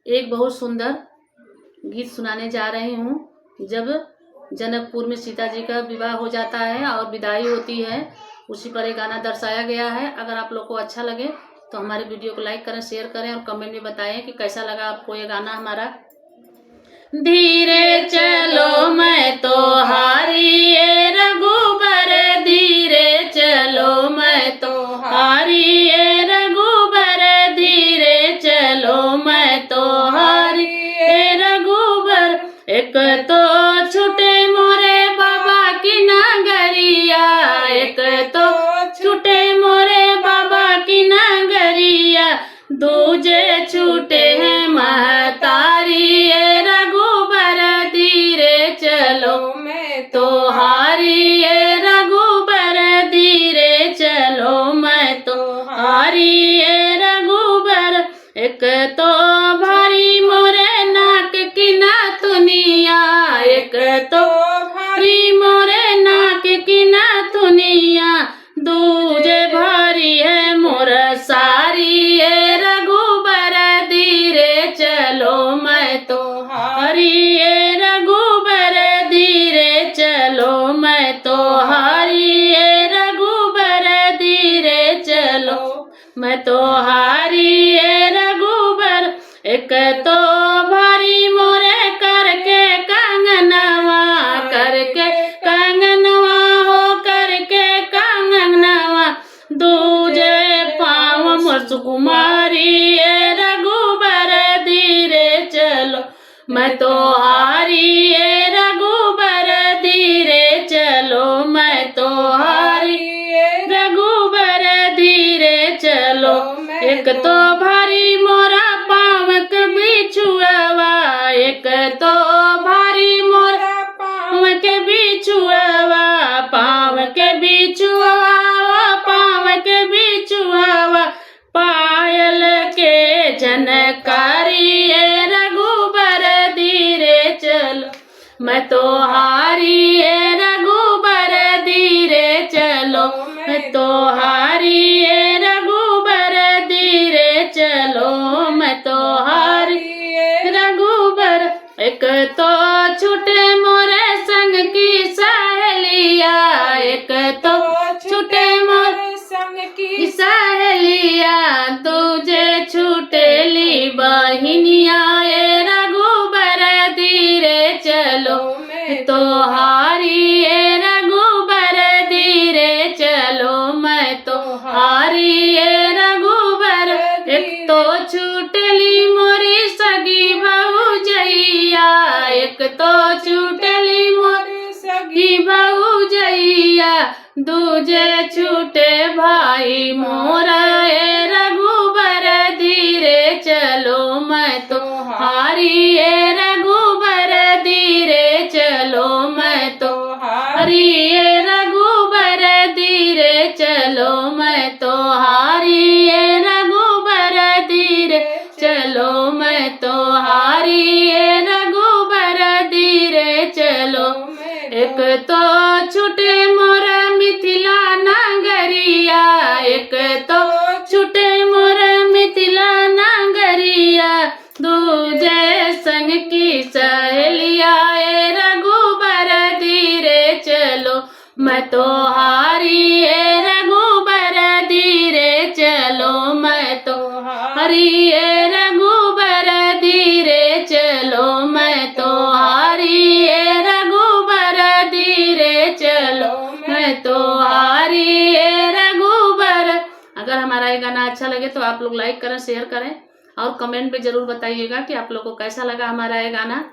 एक बहुत सुंदर गीत सुनाने जा रही हूँ। जब जनकपुर में सीता जी का विवाह हो जाता है और विदाई होती है, उसी पर एक गाना दर्शाया गया है। अगर आप लोग को अच्छा लगे तो हमारे वीडियो को लाइक करें, शेयर करें और कमेंट में बताएं कि कैसा लगा आपको ये गाना हमारा। धीरे चलो मैं तो हारी ये रघुबर, धीरे चलो मैं तो हारी ये रघुबर, धीरे चलो मैं तो हारी ये रघुबर। एक तो छूटे मोरे बाबा की नगरिया, एक तो छूटे मोरे बाबा की नगरिया, दूजे छूटे हैं महतारी ये रघुबर, धीरे चलो मैं तो हारी ये रघुबर, धीरे चलो मैं तो हारी ये रघुबर। एक तो भारी मोरे नाक की नाथुनिया, एक तो भारी मोरे नाक की नाथुनिया, दूजे भारी है मोर सारी ये रघुबर, धीरे चलो मैं तो हारी ये रघुबर, धीरे चलो मैं तो हारी ये रघुबर, धीरे चलो मैं तो हारी ये रघुबर। एक तो भारी मोरे करके कंगनवा, करके कंगनवा हो करके कंगनवा, दूजे पाँव मोर सुकुमारी ये रघुबर, धीरे चलो मैं तो हारी ये रघुबर, धीरे चलो मैं तो हारी ये रघुबर, धीरे चलो। एक तो भारी मोरा पाँव के बिछुआवा, एक तो भारी मोरा पाँव के बिछुआवा, पाँव के बिछुआवा, पाँव के बिछुआवा, पायल के जनकारी ये रघुबर, धीरे चलो मैं तो हारी ये रघुबर, धीरे चलो मैं तो हारी ये रघुबर, धीरे चलो मैं तो हारी ये रघुबर। एक तो छूटे मोरे संग की सहेलिया, एक तो छूटे मोरे संग की सहेलिया, तुझे छूटेली बहिनिया ये रघुबर, धीरे चलो मैं तो हारी ये रघुबर, धीरे चलो मैं तो हारी ये रघुबर। एक तो छूटली मोरी सगी भौजैया, एक तो छूटली मोरी सगी भौजैया, दूजे छूटे भाई मोरा ये रघुबर, धीरे चलो मैं तो हारी ये रघुबर, धीरे चलो मैं तो हारी ये रघुबर, धीरे चलो मैं तो हारी ये रघुबर, धीरे चलो मैं तो हारी ये रघुबर, धीरे चलो। एक तो छूटे मोर मिथिला नगरिया, एक तो छूटे मोर मिथिला नगरिया, दूजे संग की सहेलिया ये रघुबर, धीरे चलो मैं तो हारी ये रघुबर, धीरे चलो मैं तो हारी ये रघुबर, धीरे चलो मैं तो हारी ये रघुबर, धीरे चलो मैं तो हारी ये रघुबर। अगर हमारा ये गाना अच्छा लगे तो आप लोग लाइक करें, शेयर करें और कमेंट में जरूर बताइएगा कि आप लोग को कैसा लगा हमारा ये गाना।